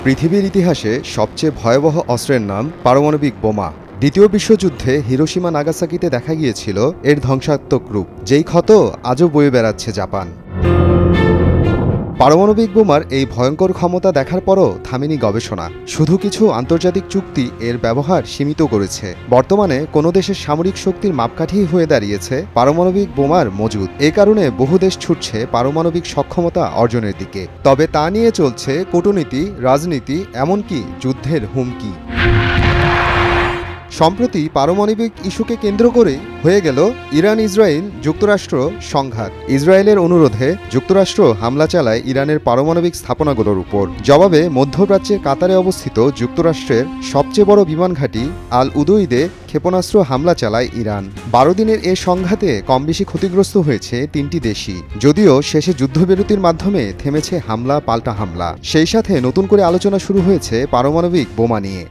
পৃথিবীর ইতিহাসে সবচেয়ে ভয়াবহ অস্ত্রের নাম পারমাণবিক বোমা। দ্বিতীয় বিশ্বযুদ্ধে হিরোশিমা নাগাসাকিতে দেখা গিয়েছিল এর ধ্বংসাত্মক রূপ, যেই ক্ষত আজও বয়ে বেড়াচ্ছে জাপান। পারমাণবিক বোমার এই ভয়ঙ্কর ক্ষমতা দেখার পরও থামেনি গবেষণা। শুধু কিছু আন্তর্জাতিক চুক্তি এর ব্যবহার সীমিত করেছে। বর্তমানে কোনো দেশের সামরিক শক্তির মাপকাঠি হয়ে দাঁড়িয়েছে পারমাণবিক বোমার মজুদ। এ কারণে বহু দেশ ছুটছে পারমাণবিক সক্ষমতা অর্জনের দিকে। তবে তা নিয়ে চলছে কূটনীতি, রাজনীতি, এমনকি যুদ্ধের হুমকি। সম্প্রতি পারমাণবিক ইস্যুকে কেন্দ্র করে হয়ে গেল ইরান ইসরায়েল যুক্তরাষ্ট্র সংঘাত। ইসরায়েলের অনুরোধে যুক্তরাষ্ট্র হামলা চালায় ইরানের পারমাণবিক স্থাপনাগুলোর উপর। জবাবে মধ্যপ্রাচ্যের কাতারে অবস্থিত যুক্তরাষ্ট্রের সবচেয়ে বড় বিমান ঘাঁটি আল উদইদে ক্ষেপণাস্ত্র হামলা চালায় ইরান। 12 দিনের এ সংঘাতে কমবেশি ক্ষতিগ্রস্ত হয়েছে 3টি দেশই। যদিও শেষে যুদ্ধবিরতির মাধ্যমে থেমেছে হামলা পাল্টা হামলা। সেই সাথে নতুন করে আলোচনা শুরু হয়েছে পারমাণবিক বোমা নিয়ে।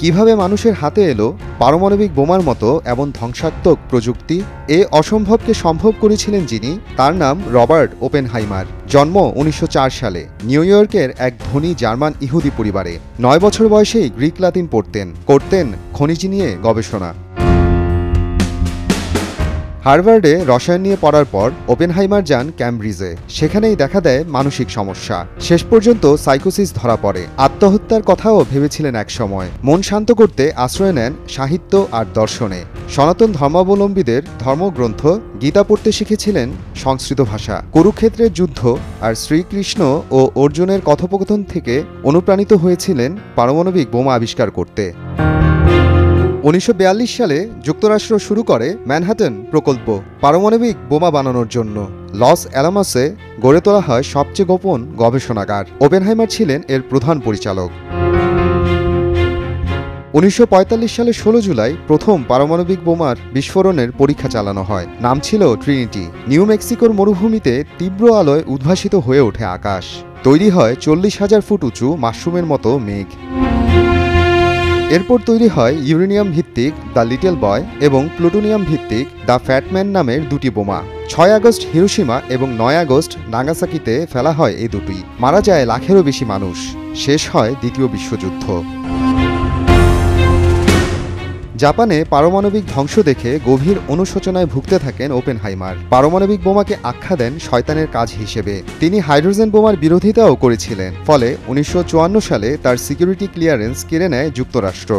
কিভাবে মানুষের হাতে এলো পারমাণবিক বোমার মতো এমন ধ্বংসাত্মক প্রযুক্তি? এ অসম্ভবকে সম্ভব করেছিলেন যিনি, তার নাম রবার্ট ওপেনহাইমার। জন্ম 1904 সালে নিউ ইয়র্কের এক ধনী জার্মান ইহুদি পরিবারে। 9 বছর বয়সেই গ্রিক লাতিন পড়তেন, করতেন খনিজ নিয়ে গবেষণা। হার্ভার্ডে রসায়ন নিয়ে পড়ার পর ওপেনহাইমার যান ক্যামব্রিজে। সেখানেই দেখা দেয় মানসিক সমস্যা। শেষ পর্যন্ত সাইকোসিস ধরা পড়ে। আত্মহত্যার কথাও ভেবেছিলেন একসময়। মন শান্ত করতে আশ্রয় নেন সাহিত্য আর দর্শনে। সনাতন ধর্মাবলম্বীদের ধর্মগ্রন্থ গীতা পড়তে শিখেছিলেন সংস্কৃত ভাষা। কুরুক্ষেত্রের যুদ্ধ আর শ্রীকৃষ্ণ ও অর্জুনের কথোপকথন থেকে অনুপ্রাণিত হয়েছিলেন পারমাণবিক বোমা আবিষ্কার করতে। 1942 সালে যুক্তরাষ্ট্র শুরু করে ম্যানহাটন প্রকল্প পারমাণবিক বোমা বানানোর জন্য। লস অ্যালামাসে গড়ে তোলা হয় সবচেয়ে গোপন গবেষণাগার। ওপেনহাইমার ছিলেন এর প্রধান পরিচালক। 1945 সালে 16 জুলাই প্রথম পারমাণবিক বোমার বিস্ফোরণের পরীক্ষা চালানো হয়। নাম ছিল ট্রিনিটি। নিউ মেক্সিকোর মরুভূমিতে তীব্র আলোয় উদ্ভাসিত হয়ে ওঠে আকাশ। তৈরি হয় 40,000 ফুট উঁচু মাশরুমের মতো মেঘ। এরপর তৈরি হয় ইউরেনিয়াম ভিত্তিক দ্য লিটল বয় এবং প্লুটোনিয়াম ভিত্তিক দ্য ফ্যাটম্যান নামের দুটি বোমা। 6 আগস্ট হিরোশিমা এবং 9 আগস্ট নাগাসাকিতে ফেলা হয় এই দুটি। মারা যায় লাখেরও বেশি মানুষ। শেষ হয় দ্বিতীয় বিশ্বযুদ্ধ। জাপানে পারমাণবিক ধ্বংস দেখে গভীর অনুশোচনায় ভুগতে থাকেন ওপেনহাইমার। পারমাণবিক বোমাকে আখ্যা দেন শয়তানের কাজ হিসেবে। তিনি হাইড্রোজেন বোমার বিরোধিতাও করেছিলেন। ফলে 1954 সালে তার সিকিউরিটি ক্লিয়ারেন্স কেড়ে নেয় যুক্তরাষ্ট্র।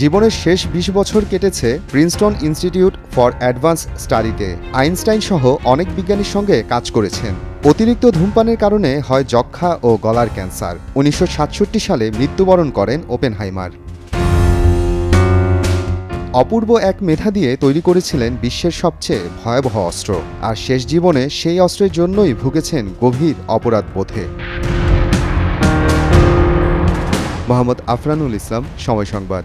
জীবনের শেষ 20 বছর কেটেছে প্রিন্সটন ইনস্টিটিউট ফর অ্যাডভান্স স্টাডিতে। আইনস্টাইন সহ অনেক বিজ্ঞানীর সঙ্গে কাজ করেছেন। অতিরিক্ত ধূমপানের কারণে হয় যক্ষা ও গলার ক্যান্সার। 1967 সালে মৃত্যুবরণ করেন ওপেনহাইমার। অপূর্ব এক মেধা দিয়ে তৈরি করেছিলেন বিশ্বের সবচেয়ে ভয়াবহ অস্ত্র। আর শেষ জীবনে সেই অস্ত্রের জন্যই ভুগেছেন গভীর অপরাধ বোধে। মোহাম্মদ আফরানুল ইসলাম, সময় সংবাদ।